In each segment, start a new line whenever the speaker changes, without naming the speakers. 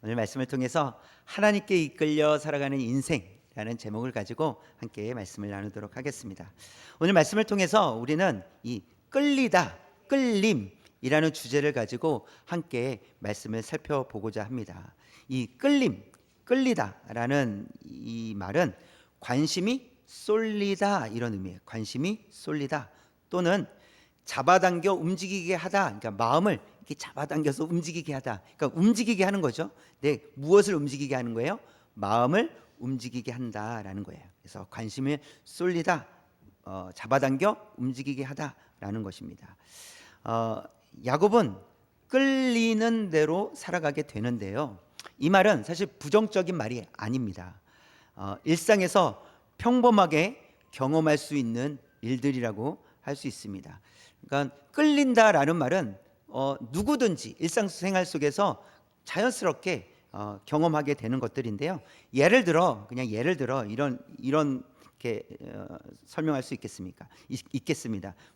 오늘 말씀을 통해서 하나님께 이끌려 살아가는 인생라는 제목을 가지고 함께 말씀을 나누도록 하겠습니다. 오늘 말씀을 통해서 우리는 이 끌리다, 끌림이라는 주제를 가지고 함께 말씀을 살펴보고자 합니다. 이 끌림, 끌리다라는 이 말은 관심이 쏠리다 이런 의미예요. 관심이 쏠리다 또는 잡아당겨 움직이게 하다. 그러니까 마음을 이렇게 잡아당겨서 움직이게 하다. 그러니까 움직이게 하는 거죠. 네, 무엇을 움직이게 하는 거예요? 마음을 움직이게 한다라는 거예요. 그래서 관심을 쏠리다, 잡아당겨 움직이게 하다라는 것입니다. 야곱은 끌리는 대로 살아가게 되는데요. 이 말은 사실 부정적인 말이 아닙니다. 일상에서 평범하게 경험할 수 있는 일들이라고 할 수 있습니다. 그러니까 끌린다라는 말은 누구든지 일상생활 속에서 자연스럽게 경험하게 되는 것들인데요. 예를 들어 이런 이렇게 설명할 수 있겠습니다.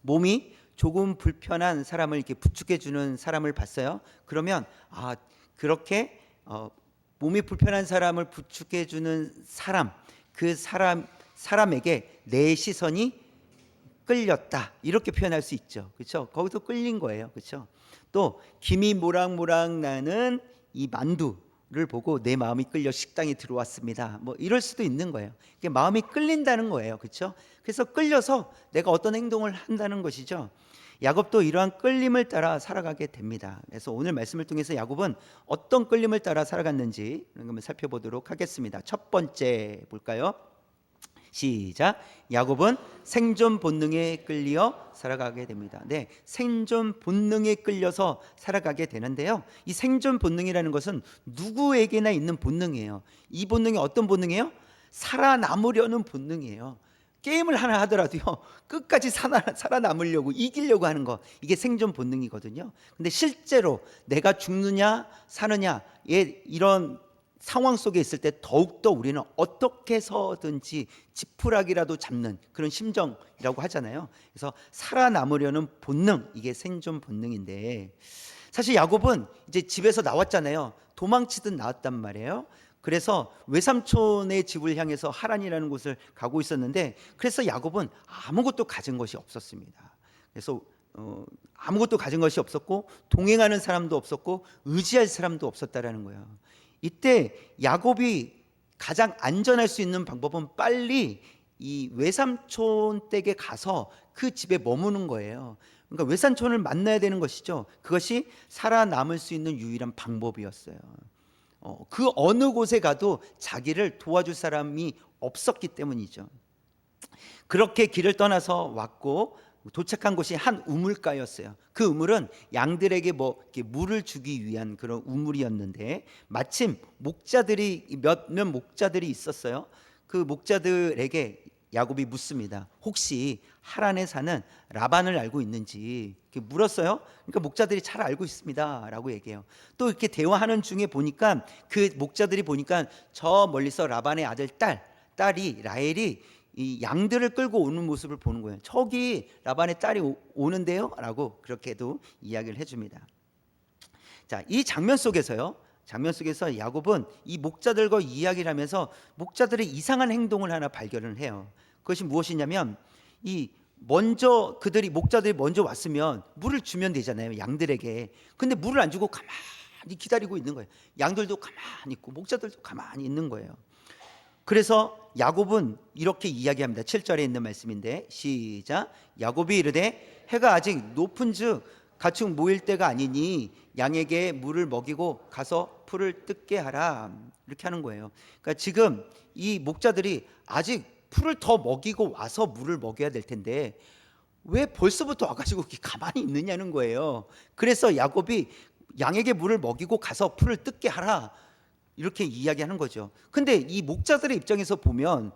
몸이 조금 불편한 사람을 이렇게 부축해 주는 사람을 봤어요. 그러면 그렇게 몸이 불편한 사람을 부축해 주는 사람, 그 사람에게 내 시선이 끌렸다 이렇게 표현할 수 있죠. 그렇죠? 거기서 끌린 거예요. 그렇죠? 또 김이 모락모락 나는 이 만두를 보고 내 마음이 끌려 식당에 들어왔습니다. 뭐 이럴 수도 있는 거예요. 이게 마음이 끌린다는 거예요. 그렇죠? 그래서 끌려서 내가 어떤 행동을 한다는 것이죠. 야곱도 이러한 끌림을 따라 살아가게 됩니다. 그래서 오늘 말씀을 통해서 야곱은 어떤 끌림을 따라 살아갔는지 한번 살펴보도록 하겠습니다. 첫 번째 볼까요? 시작. 야곱은 생존 본능에 끌려 살아가게 됩니다. 네, 생존 본능에 끌려서 살아가게 되는데요. 이 생존 본능이라는 것은 누구에게나 있는 본능이에요. 이 본능이 어떤 본능이에요? 살아남으려는 본능이에요. 게임을 하나 하더라도요, 끝까지 살아남으려고, 이기려고 하는 거, 이게 생존 본능이거든요. 근데 실제로 내가 죽느냐 사느냐의 이런 상황 속에 있을 때 더욱더 우리는 어떻게 해서든지 지푸라기라도 잡는 그런 심정이라고 하잖아요. 그래서 살아남으려는 본능, 이게 생존 본능인데, 사실 야곱은 이제 집에서 나왔잖아요. 도망치듯 나왔단 말이에요. 그래서 외삼촌의 집을 향해서 하란이라는 곳을 가고 있었는데, 그래서 야곱은 아무것도 가진 것이 없었습니다. 그래서 아무것도 가진 것이 없었고 동행하는 사람도 없었고 의지할 사람도 없었다라는 거예요. 이때 야곱이 가장 안전할 수 있는 방법은 빨리 이 외삼촌 댁에 가서 그 집에 머무는 거예요. 그러니까 외삼촌을 만나야 되는 것이죠. 그것이 살아남을 수 있는 유일한 방법이었어요. 그 어느 곳에 가도 자기를 도와줄 사람이 없었기 때문이죠. 그렇게 길을 떠나서 왔고 도착한 곳이 한 우물가였어요. 그 우물은 양들에게 이렇게 물을 주기 위한 그런 우물이었는데, 마침 몇몇 목자들이 있었어요. 그 목자들에게 야곱이 묻습니다. 혹시 하란에 사는 라반을 알고 있는지 이렇게 물었어요. 그러니까 목자들이 잘 알고 있습니다라고 얘기해요. 또 이렇게 대화하는 중에 보니까 그 목자들이 보니까 저 멀리서 라반의 아들 딸이 라헬이 이 양들을 끌고 오는 모습을 보는 거예요. 저기 라반의 딸이 오는데요 라고 그렇게도 이야기를 해줍니다. 자, 이 장면 속에서 야곱은 이 목자들과 이야기를 하면서 목자들의 이상한 행동을 하나 발견을 해요. 그것이 무엇이냐면, 목자들이 먼저 왔으면 물을 주면 되잖아요, 양들에게. 근데 물을 안 주고 가만히 기다리고 있는 거예요. 양들도 가만히 있고 목자들도 가만히 있는 거예요. 그래서 야곱은 이렇게 이야기합니다. 7절에 있는 말씀인데 시작. 야곱이 이르되 해가 아직 높은즉 가축 모일 때가 아니니 양에게 물을 먹이고 가서 풀을 뜯게 하라, 이렇게 하는 거예요. 그러니까 지금 이 목자들이 아직 풀을 더 먹이고 와서 물을 먹여야 될 텐데 왜 벌써부터 와가지고 이렇게 가만히 있느냐는 거예요. 그래서 야곱이 양에게 물을 먹이고 가서 풀을 뜯게 하라, 이렇게 이야기하는 거죠. 근데 이 목자들의 입장에서 보면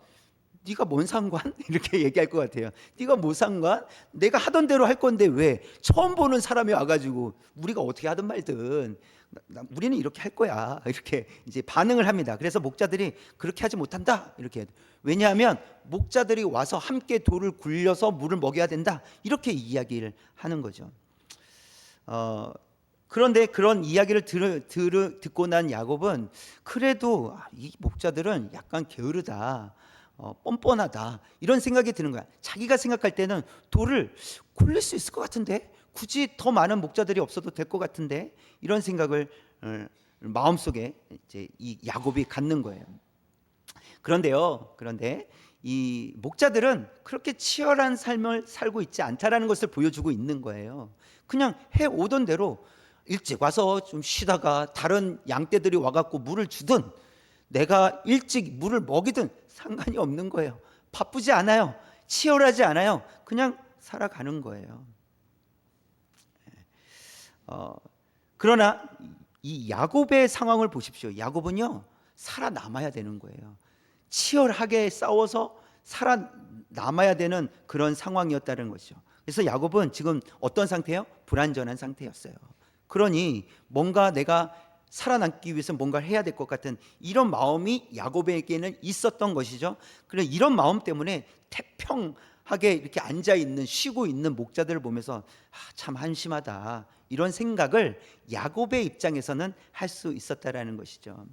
네가 뭔 상관? 이렇게 얘기할 것 같아요. 네가 뭐 상관? 내가 하던 대로 할 건데 왜 처음 보는 사람이 와가지고 우리가 어떻게 하든 말든 우리는 이렇게 할 거야, 이렇게 이제 반응을 합니다. 그래서 목자들이 그렇게 하지 못한다 이렇게. 왜냐하면 목자들이 와서 함께 돌을 굴려서 물을 먹여야 된다 이렇게 이야기를 하는 거죠. 그런데 그런 이야기를 듣고 난 야곱은 그래도 이 목자들은 약간 게으르다, 뻔뻔하다 이런 생각이 드는 거야. 자기가 생각할 때는 돌을 굴릴 수 있을 것 같은데, 굳이 더 많은 목자들이 없어도 될 것 같은데, 이런 생각을 마음속에 이제 이 야곱이 갖는 거예요. 그런데 이 목자들은 그렇게 치열한 삶을 살고 있지 않다라는 것을 보여주고 있는 거예요. 그냥 해 오던 대로 일찍 와서 좀 쉬다가 다른 양떼들이 와갖고 물을 주든 내가 일찍 물을 먹이든 상관이 없는 거예요. 바쁘지 않아요. 치열하지 않아요. 그냥 살아가는 거예요. 그러나 이 야곱의 상황을 보십시오. 야곱은요, 살아남아야 되는 거예요. 치열하게 싸워서 살아남아야 되는 그런 상황이었다는 것이죠. 그래서 야곱은 지금 어떤 상태예요? 불완전한 상태였어요. 그러니 뭔가 내가 살아남기 위해서 뭔가를 해야 될 것 같은 이런 마음이 야곱에게는 있었던 것이죠. 그래서 이런 마음 때문에 태평하게 이렇게 앉아 있는, 쉬고 있는 목자들을 보면서 참 한심하다 이런 생각을 야곱의 입장에서는 할 수 있었다라는 것이죠.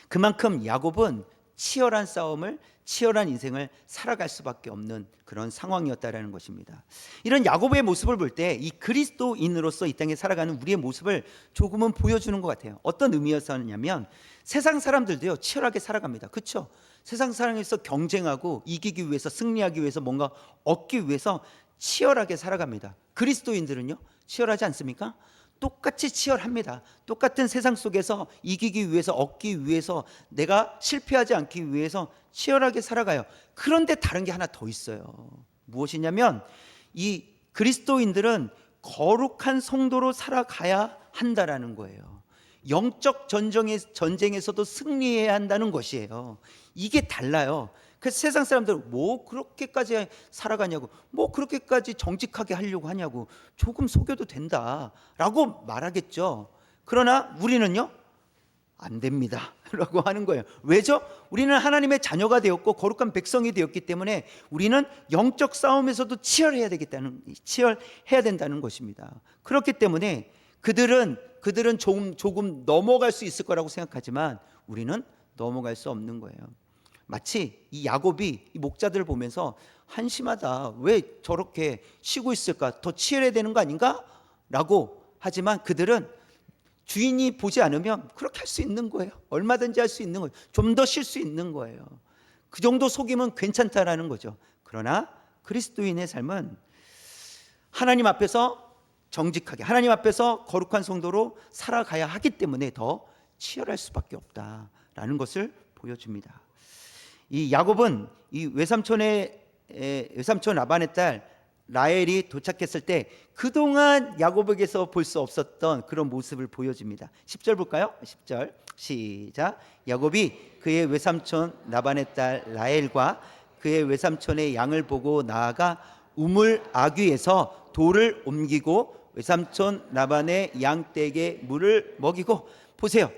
그만큼 야곱은 치열한 싸움을, 치열한 인생을 살아갈 수밖에 없는 그런 상황이었다라는 것입니다. 이런 야곱의 모습을 볼 때 이 그리스도인으로서 이 땅에 살아가는 우리의 모습을 조금은 보여주는 것 같아요. 어떤 의미였냐면 세상 사람들도요, 치열하게 살아갑니다. 그렇죠? 세상 사람에서 경쟁하고 이기기 위해서, 승리하기 위해서, 뭔가 얻기 위해서 치열하게 살아갑니다. 그리스도인들은요, 치열하지 않습니까? 똑같이 치열합니다. 똑같은 세상 속에서 이기기 위해서, 얻기 위해서, 내가 실패하지 않기 위해서 치열하게 살아가요. 그런데 다른 게 하나 더 있어요. 무엇이냐면 이 그리스도인들은 거룩한 성도로 살아가야 한다라는 거예요. 영적 전쟁에서도 승리해야 한다는 것이에요. 이게 달라요. 그래서 세상 사람들은 뭐 그렇게까지 살아가냐고, 뭐 그렇게까지 정직하게 하려고 하냐고, 조금 속여도 된다라고 말하겠죠. 그러나 우리는요, 안 됩니다 라고 하는 거예요. 왜죠? 우리는 하나님의 자녀가 되었고 거룩한 백성이 되었기 때문에 우리는 영적 싸움에서도 치열해야 된다는 것입니다. 그렇기 때문에 그들은 조금 넘어갈 수 있을 거라고 생각하지만 우리는 넘어갈 수 없는 거예요. 마치 이 야곱이 이 목자들을 보면서 한심하다, 왜 저렇게 쉬고 있을까, 더 치열해야 되는 거 아닌가? 라고 하지만 그들은 주인이 보지 않으면 그렇게 할 수 있는 거예요. 얼마든지 할 수 있는 거예요. 좀 더 쉴 수 있는 거예요. 그 정도 속이면 괜찮다라는 거죠. 그러나 그리스도인의 삶은 하나님 앞에서 정직하게, 하나님 앞에서 거룩한 성도로 살아가야 하기 때문에 더 치열할 수밖에 없다라는 것을 보여줍니다. 이 야곱은 이 외삼촌 라반의 딸 라헬이 도착했을 때 그동안 야곱에게서 볼 수 없었던 그런 모습을 보여줍니다. 10절 볼까요? 10절 시작. 야곱이 그의 외삼촌 라반의 딸 라헬과 그의 외삼촌의 양을 보고 나아가 우물 아귀에서 돌을 옮기고 외삼촌 라반의 양떼에게 물을 먹이고. 보세요,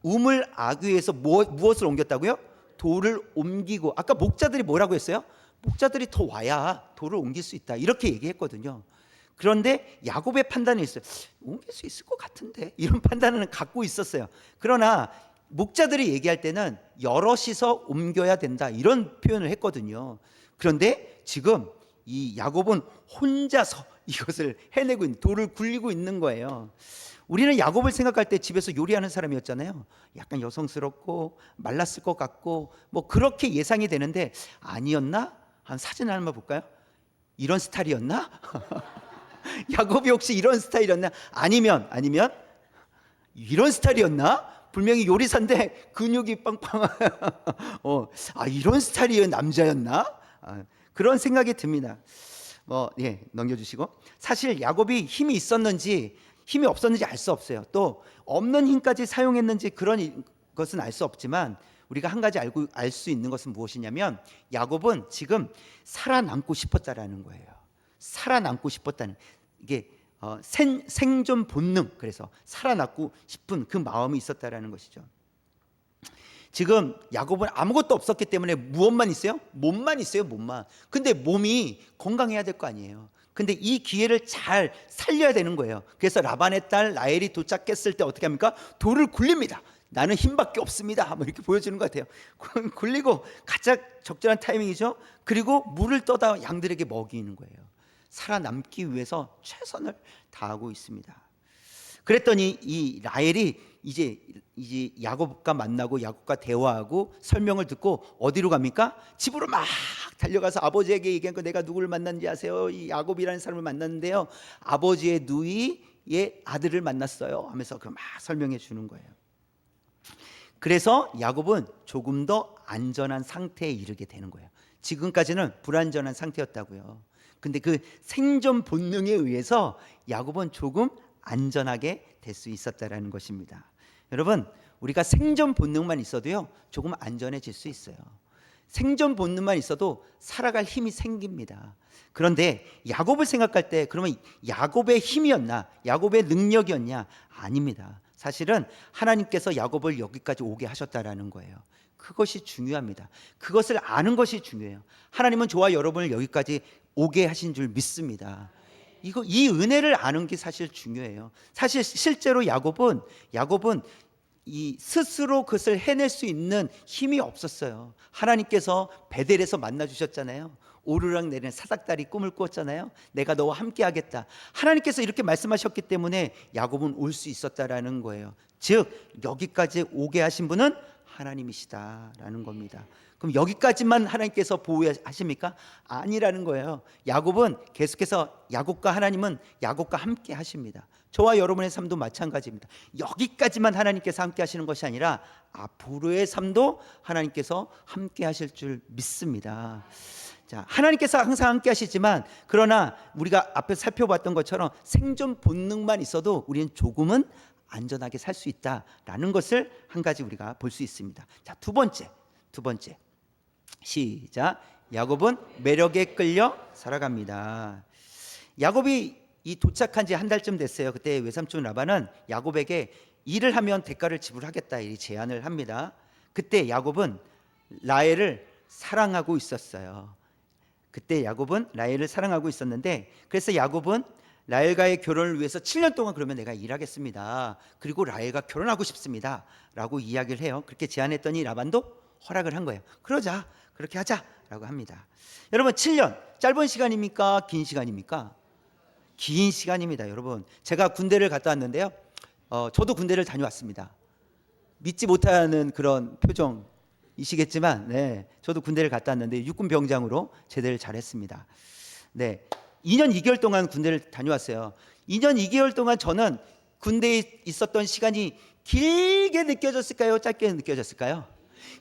우물 아귀에서 무엇을 옮겼다고요? 돌을 옮기고. 아까 목자들이 뭐라고 했어요? 목자들이 더 와야 돌을 옮길 수 있다 이렇게 얘기했거든요. 그런데 야곱의 판단이 있어요. 옮길 수 있을 것 같은데, 이런 판단을 갖고 있었어요. 그러나 목자들이 얘기할 때는 여럿이서 옮겨야 된다 이런 표현을 했거든요. 그런데 지금 이 야곱은 혼자서 이것을 해내고 있는, 돌을 굴리고 있는 거예요. 우리는 야곱을 생각할 때 집에서 요리하는 사람이었잖아요. 약간 여성스럽고 말랐을 것 같고 뭐 그렇게 예상이 되는데 아니었나? 한 사진 하나만 볼까요? 이런 스타일이었나? 야곱이 혹시 이런 스타일이었나? 아니면 이런 스타일이었나? 분명히 요리사인데 근육이 빵빵. 이런 스타일의 남자였나? 그런 생각이 듭니다. 넘겨주시고. 사실 야곱이 힘이 있었는지 힘이 없었는지 알 수 없어요. 또 없는 힘까지 사용했는지 그런 것은 알 수 없지만 우리가 한 가지 알 수 있는 것은 무엇이냐면 야곱은 지금 살아남고 싶었다라는 거예요. 살아남고 싶었다는 이게 생존 본능, 그래서 살아남고 싶은 그 마음이 있었다라는 것이죠. 지금 야곱은 아무것도 없었기 때문에 무엇만 있어요? 몸만 있어요, 몸만. 근데 몸이 건강해야 될 거 아니에요. 근데 이 기회를 잘 살려야 되는 거예요. 그래서 라반의 딸 라헬이 도착했을 때 어떻게 합니까? 돌을 굴립니다. 나는 힘밖에 없습니다. 뭐 이렇게 보여주는 것 같아요. 굴리고 가장 적절한 타이밍이죠. 그리고 물을 떠다 양들에게 먹이는 거예요. 살아남기 위해서 최선을 다하고 있습니다. 그랬더니 이 라헬이 이제 야곱과 만나고 야곱과 대화하고 설명을 듣고 어디로 갑니까? 집으로 막 달려가서 아버지에게 얘기한 거, 내가 누구를 만났는지 아세요? 이 야곱이라는 사람을 만났는데요, 아버지의 누이의 아들을 만났어요 하면서 그 막 설명해 주는 거예요. 그래서 야곱은 조금 더 안전한 상태에 이르게 되는 거예요. 지금까지는 불안전한 상태였다고요. 근데 그 생존 본능에 의해서 야곱은 조금 안전하게 될 수 있었다라는 것입니다. 여러분, 우리가 생존 본능만 있어도요, 조금 안전해질 수 있어요. 생존 본능만 있어도 살아갈 힘이 생깁니다. 그런데 야곱을 생각할 때 그러면 야곱의 힘이었나, 야곱의 능력이었냐? 아닙니다. 사실은 하나님께서 야곱을 여기까지 오게 하셨다라는 거예요. 그것이 중요합니다. 그것을 아는 것이 중요해요. 하나님은 저와 여러분을 여기까지 오게 하신 줄 믿습니다. 이 은혜를 아는 게 사실 중요해요. 사실 실제로 야곱은 이 스스로 그것을 해낼 수 있는 힘이 없었어요. 하나님께서 베델에서 만나 주셨잖아요. 오르락 내리는 사닥다리 꿈을 꾸었잖아요. 내가 너와 함께 하겠다. 하나님께서 이렇게 말씀하셨기 때문에 야곱은 올 수 있었다라는 거예요. 즉 여기까지 오게 하신 분은 하나님이시다라는 겁니다. 그럼 여기까지만 하나님께서 보호하십니까? 아니라는 거예요. 야곱은 계속해서 야곱과 하나님은 야곱과 함께 하십니다. 저와 여러분의 삶도 마찬가지입니다. 여기까지만 하나님께서 함께 하시는 것이 아니라 앞으로의 삶도 하나님께서 함께 하실 줄 믿습니다. 자, 하나님께서 항상 함께 하시지만, 그러나 우리가 앞에 살펴봤던 것처럼 생존 본능만 있어도 우리는 조금은 안전하게 살 수 있다라는 것을 한 가지 우리가 볼 수 있습니다. 자, 두 번째 시작. 야곱은 매력에 끌려 살아갑니다. 야곱이 도착한 지 한 달쯤 됐어요. 그때 외삼촌 라반은 야곱에게 일을 하면 대가를 지불하겠다 이 제안을 합니다. 그때 야곱은 라헬을 사랑하고 있었어요. 그때 야곱은 라헬을 사랑하고 있었는데, 그래서 야곱은 라헬과의 결혼을 위해서 7년 동안 그러면 내가 일하겠습니다. 그리고 라헬과 결혼하고 싶습니다 라고 이야기를 해요. 그렇게 제안했더니 라반도 허락을 한 거예요. 그러자, 그렇게 하자라고 합니다. 여러분, 7년 짧은 시간입니까? 긴 시간입니까? 긴 시간입니다. 여러분, 제가 군대를 갔다 왔는데요, 저도 군대를 다녀왔습니다. 믿지 못하는 그런 표정이시겠지만, 네, 저도 군대를 갔다 왔는데 육군 병장으로 제대를 잘했습니다. 네, 2년 2개월 동안 군대를 다녀왔어요. 2년 2개월 동안 저는 군대에 있었던 시간이 길게 느껴졌을까요? 짧게 느껴졌을까요?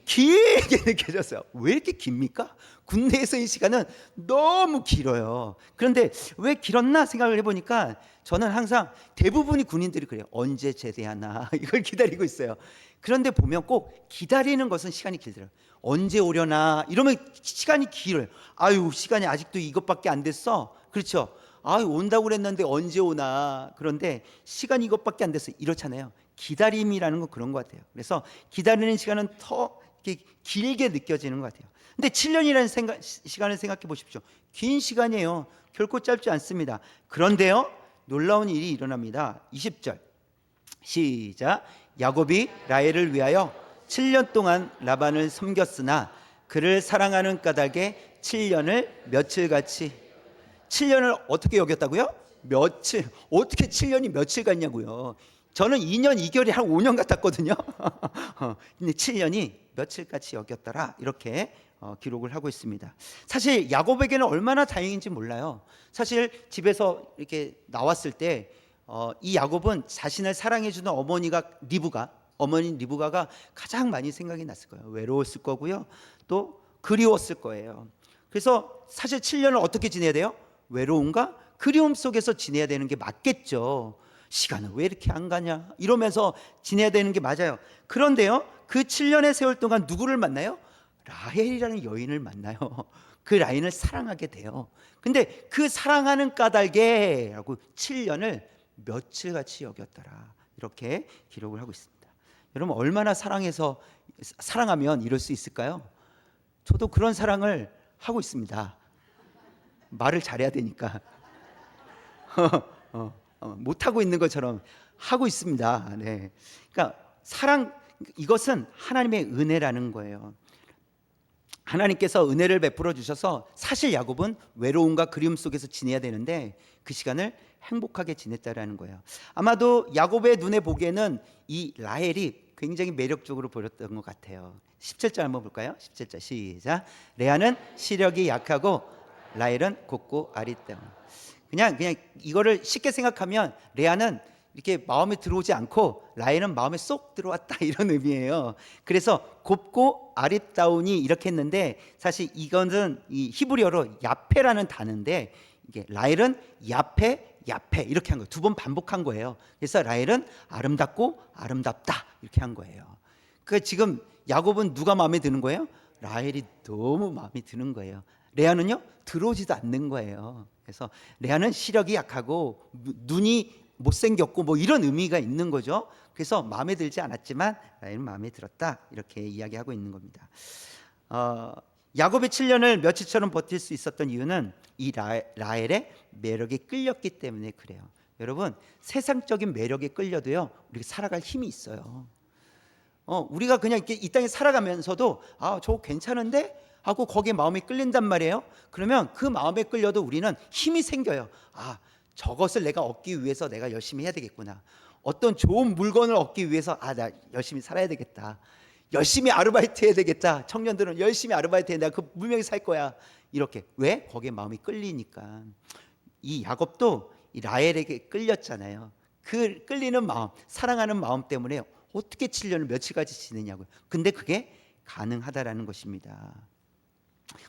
길게 느껴졌어요. 왜 이렇게 깁니까? 군대에서의 시간은 너무 길어요. 그런데 왜 길었나 생각을 해보니까 저는 항상 대부분이 군인들이 그래요. 언제 제대하나 이걸 기다리고 있어요. 그런데 보면 꼭 기다리는 것은 시간이 길더라고요. 언제 오려나 이러면 시간이 길어요. 아유, 시간이 아직도 이것밖에 안 됐어. 그렇죠? 아유, 온다고 그랬는데 언제 오나. 그런데 시간이 이것밖에 안 됐어. 이렇잖아요. 기다림이라는 건 그런 것 같아요. 그래서 기다리는 시간은 더 이렇게 길게 느껴지는 것 같아요. 근데 7년이라는 시간을 생각해 보십시오. 긴 시간이에요. 결코 짧지 않습니다. 그런데요, 놀라운 일이 일어납니다. 20절 시작. 야곱이 라헬을 위하여 7년 동안 라반을 섬겼으나 그를 사랑하는 까닭에 7년을 며칠같이, 7년을 어떻게 여겼다고요? 며칠. 어떻게 7년이 며칠 같냐고요. 저는 2년 2개월이 한 5년 같았거든요. 근데 7년이 며칠같이 여겼더라 이렇게 기록을 하고 있습니다. 사실 야곱에게는 얼마나 다행인지 몰라요. 사실 집에서 이렇게 나왔을 때 이 야곱은 자신을 사랑해주는 어머니 리브가가 가장 많이 생각이 났을 거예요. 외로웠을 거고요, 또 그리웠을 거예요. 그래서 사실 7년을 어떻게 지내야 돼요? 외로움과 그리움 속에서 지내야 되는 게 맞겠죠. 시간은 왜 이렇게 안 가냐 이러면서 지내야 되는 게 맞아요. 그런데요, 그 7년의 세월 동안 누구를 만나요? 라헬이라는 여인을 만나요. 그 라헬을 사랑하게 돼요. 근데 그 사랑하는 까닭에라고 7년을 며칠같이 여겼더라, 이렇게 기록을 하고 있습니다. 여러분, 얼마나 사랑하면 이럴 수 있을까요? 저도 그런 사랑을 하고 있습니다. 말을 잘해야 되니까 못하고 있는 것처럼 하고 있습니다. 네. 그러니까 사랑, 이것은 하나님의 은혜라는 거예요. 하나님께서 은혜를 베풀어 주셔서 사실 야곱은 외로움과 그리움 속에서 지내야 되는데 그 시간을 행복하게 지냈다라는 거예요. 아마도 야곱의 눈에 보기에는 이 라헬이 굉장히 매력적으로 보였던 것 같아요. 17절 한번 볼까요? 17절 시작. 레아는 시력이 약하고 라헬은 곱고 아리따움. 그냥 이거를 쉽게 생각하면 레아는 이렇게 마음에 들어오지 않고 라헬은 마음에 쏙 들어왔다, 이런 의미예요. 그래서 곱고 아리따우니 이렇게 했는데 사실 이거는 이 히브리어로 야페라는 단어인데 이게 라헬은 야페 이렇게 한 거예요. 두 번 반복한 거예요. 그래서 라헬은 아름답고 아름답다 이렇게 한 거예요. 그 지금 야곱은 누가 마음에 드는 거예요? 라헬이 너무 마음에 드는 거예요. 레아는요, 들어오지도 않는 거예요. 그래서 레아는 시력이 약하고 눈이 못생겼고 뭐 이런 의미가 있는 거죠. 그래서 마음에 들지 않았지만 라헬은 마음에 들었다, 이렇게 이야기하고 있는 겁니다. 야곱의 7년을 며칠처럼 버틸 수 있었던 이유는 이 라헬의 매력에 끌렸기 때문에 그래요. 여러분, 세상적인 매력에 끌려도요, 우리가 살아갈 힘이 있어요. 우리가 그냥 이렇게 이 땅에 살아가면서도 저거 괜찮은데 하고 거기에 마음이 끌린단 말이에요. 그러면 그 마음에 끌려도 우리는 힘이 생겨요. 저것을 내가 얻기 위해서 내가 열심히 해야 되겠구나. 어떤 좋은 물건을 얻기 위해서 나 열심히 살아야 되겠다. 열심히 아르바이트 해야 되겠다. 청년들은 열심히 아르바이트 해, 내가 그 분명히 살 거야. 이렇게. 왜? 거기에 마음이 끌리니까. 이 야곱도 이 라헬에게 끌렸잖아요. 그 끌리는 마음, 사랑하는 마음 때문에 어떻게 7년을 며칠까지 지내냐고요. 근데 그게 가능하다라는 것입니다.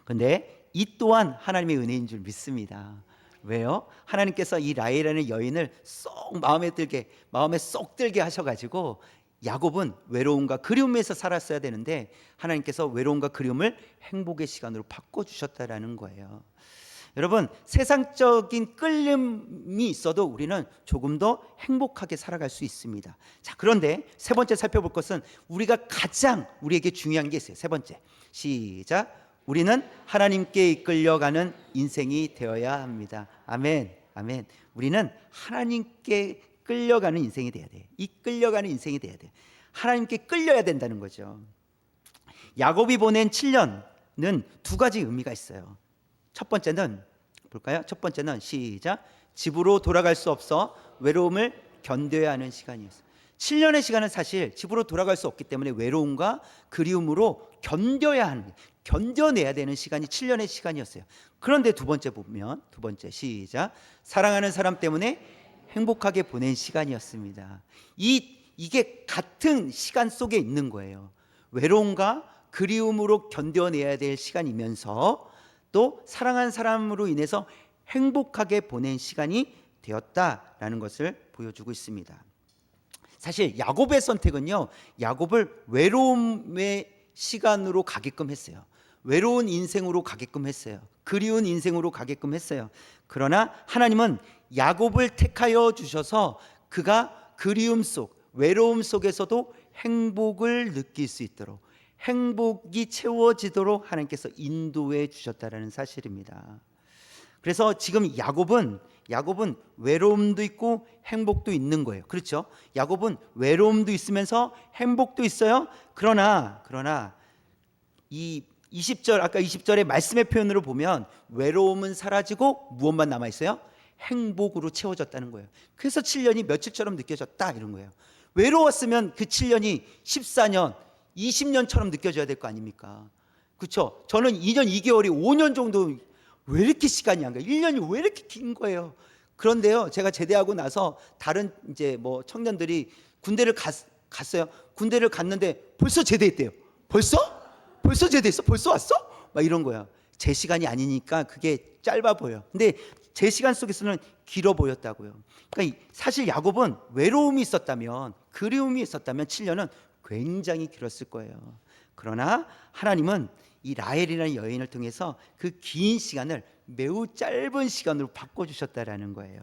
근데 이 또한 하나님의 은혜인 줄 믿습니다. 왜요? 하나님께서 이 라헬이라는 여인을 마음에 쏙 들게 하셔가지고 야곱은 외로움과 그리움에서 살았어야 되는데 하나님께서 외로움과 그리움을 행복의 시간으로 바꿔주셨다라는 거예요. 여러분, 세상적인 끌림이 있어도 우리는 조금 더 행복하게 살아갈 수 있습니다. 자, 그런데 세 번째 살펴볼 것은 우리가 가장 우리에게 중요한 게 있어요. 세 번째, 시작. 우리는 하나님께 이끌려가는 인생이 되어야 합니다. 아멘, 아멘. 우리는 하나님께 끌려가는 인생이 돼야 돼. 이끌려가는 인생이 돼야 돼. 하나님께 끌려야 된다는 거죠. 야곱이 보낸 7년은 두 가지 의미가 있어요. 첫 번째는 볼까요? 첫 번째는 시작. 집으로 돌아갈 수 없어 외로움을 견뎌야 하는 시간이었어요. 7년의 시간은 사실 집으로 돌아갈 수 없기 때문에 외로움과 그리움으로 견뎌내야 되는 시간이 7년의 시간이었어요. 그런데 두 번째 보면, 두 번째 시작. 사랑하는 사람 때문에 행복하게 보낸 시간이었습니다. 이게 같은 시간 속에 있는 거예요. 외로움과 그리움으로 견뎌내야 될 시간이면서 또 사랑하는 사람으로 인해서 행복하게 보낸 시간이 되었다라는 것을 보여주고 있습니다. 사실 야곱의 선택은요, 야곱을 외로움의 시간으로 가게끔 했어요. 외로운 인생으로 가게끔 했어요. 그리운 인생으로 가게끔 했어요. 그러나 하나님은 야곱을 택하여 주셔서 그가 그리움 속, 외로움 속에서도 행복을 느낄 수 있도록, 행복이 채워지도록 하나님께서 인도해 주셨다는 사실입니다. 그래서 지금 야곱은 외로움도 있고 행복도 있는 거예요. 그렇죠? 야곱은 외로움도 있으면서 행복도 있어요. 그러나 이 20절, 아까 20절의 말씀의 표현으로 보면 외로움은 사라지고 무엇만 남아 있어요? 행복으로 채워졌다는 거예요. 그래서 7년이 며칠처럼 느껴졌다, 이런 거예요. 외로웠으면 그 7년이 14년, 20년처럼 느껴져야 될 거 아닙니까? 그렇죠? 저는 2년 2개월이 5년 정도, 왜 이렇게 시간이 안 가요? 1년이 왜 이렇게 긴 거예요? 그런데요, 제가 제대하고 나서 다른 이제 뭐 청년들이 군대를 갔어요. 군대를 갔는데 벌써 제대했대요. 벌써 제대했어? 벌써 왔어? 막 이런 거야. 제 시간이 아니니까 그게 짧아 보여. 근데 제 시간 속에서는 길어 보였다고요. 그러니까 사실 야곱은 외로움이 있었다면, 그리움이 있었다면 7년은 굉장히 길었을 거예요. 그러나 하나님은 이 라헬이라는 여인을 통해서 그 긴 시간을 매우 짧은 시간으로 바꿔주셨다라는 거예요.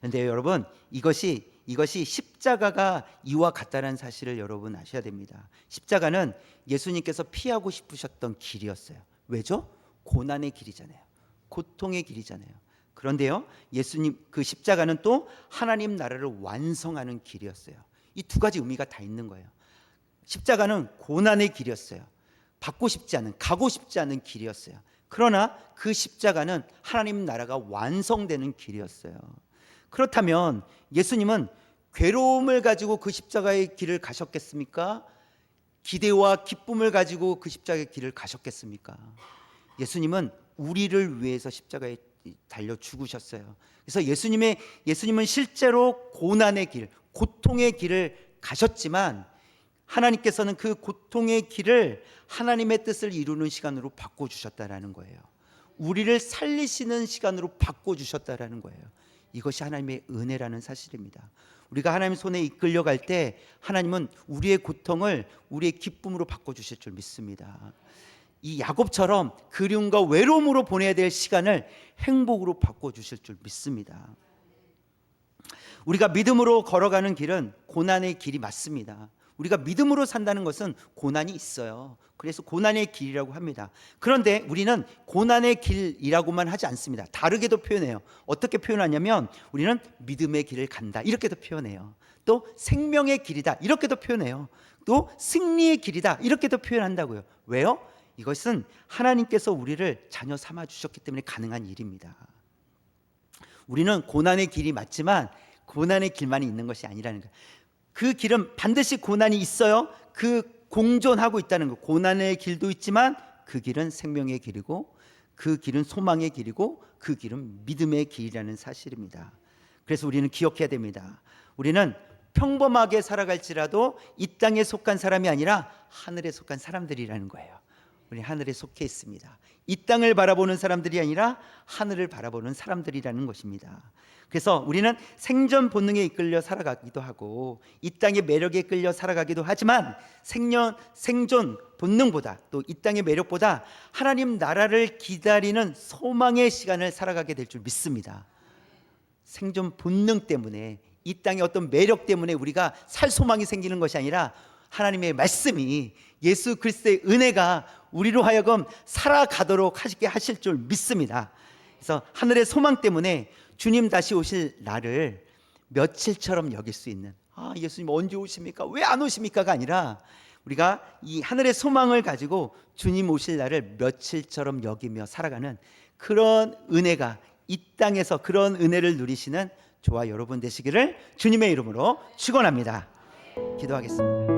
그런데 여러분, 이것이 십자가가 이와 같다는 사실을 여러분 아셔야 됩니다. 십자가는 예수님께서 피하고 싶으셨던 길이었어요. 왜죠? 고난의 길이잖아요. 고통의 길이잖아요. 그런데요, 예수님 그 십자가는 또 하나님 나라를 완성하는 길이었어요. 이 두 가지 의미가 다 있는 거예요. 십자가는 고난의 길이었어요. 받고 싶지 않은, 가고 싶지 않은 길이었어요. 그러나 그 십자가는 하나님 나라가 완성되는 길이었어요. 그렇다면 예수님은 괴로움을 가지고 그 십자가의 길을 가셨겠습니까? 기대와 기쁨을 가지고 그 십자가의 길을 가셨겠습니까? 예수님은 우리를 위해서 십자가에 달려 죽으셨어요. 그래서 예수님은 실제로 고난의 길, 고통의 길을 가셨지만 하나님께서는 그 고통의 길을 하나님의 뜻을 이루는 시간으로 바꿔주셨다라는 거예요. 우리를 살리시는 시간으로 바꿔주셨다라는 거예요. 이것이 하나님의 은혜라는 사실입니다. 우리가 하나님 손에 이끌려갈 때 하나님은 우리의 고통을 우리의 기쁨으로 바꿔주실 줄 믿습니다. 이 야곱처럼 그리움과 외로움으로 보내야 될 시간을 행복으로 바꿔주실 줄 믿습니다. 우리가 믿음으로 걸어가는 길은 고난의 길이 맞습니다. 우리가 믿음으로 산다는 것은 고난이 있어요. 그래서 고난의 길이라고 합니다. 그런데 우리는 고난의 길이라고만 하지 않습니다. 다르게도 표현해요. 어떻게 표현하냐면 우리는 믿음의 길을 간다, 이렇게도 표현해요. 또 생명의 길이다, 이렇게도 표현해요. 또 승리의 길이다, 이렇게도 표현한다고요. 왜요? 이것은 하나님께서 우리를 자녀 삼아 주셨기 때문에 가능한 일입니다. 우리는 고난의 길이 맞지만 고난의 길만이 있는 것이 아니라는 거예요. 그 길은 반드시 고난이 있어요. 그 공존하고 있다는 거. 고난의 길도 있지만 그 길은 생명의 길이고, 그 길은 소망의 길이고, 그 길은 믿음의 길이라는 사실입니다. 그래서 우리는 기억해야 됩니다. 우리는 평범하게 살아갈지라도 이 땅에 속한 사람이 아니라 하늘에 속한 사람들이라는 거예요. 우리 하늘에 속해 있습니다. 이 땅을 바라보는 사람들이 아니라 하늘을 바라보는 사람들이라는 것입니다. 그래서 우리는 생존 본능에 이끌려 살아가기도 하고 이 땅의 매력에 끌려 살아가기도 하지만 생존 본능보다, 또 이 땅의 매력보다 하나님 나라를 기다리는 소망의 시간을 살아가게 될 줄 믿습니다. 생존 본능 때문에, 이 땅의 어떤 매력 때문에 우리가 살 소망이 생기는 것이 아니라 하나님의 말씀이, 예수 그리스도의 은혜가 우리로 하여금 살아가도록 하시게 하실 줄 믿습니다. 그래서 하늘의 소망 때문에 주님 다시 오실 날을 며칠처럼 여길 수 있는, 예수님 언제 오십니까? 왜 안 오십니까가 아니라 우리가 이 하늘의 소망을 가지고 주님 오실 날을 며칠처럼 여기며 살아가는 그런 은혜가, 이 땅에서 그런 은혜를 누리시는 저와 여러분 되시기를 주님의 이름으로 축원합니다. 기도하겠습니다.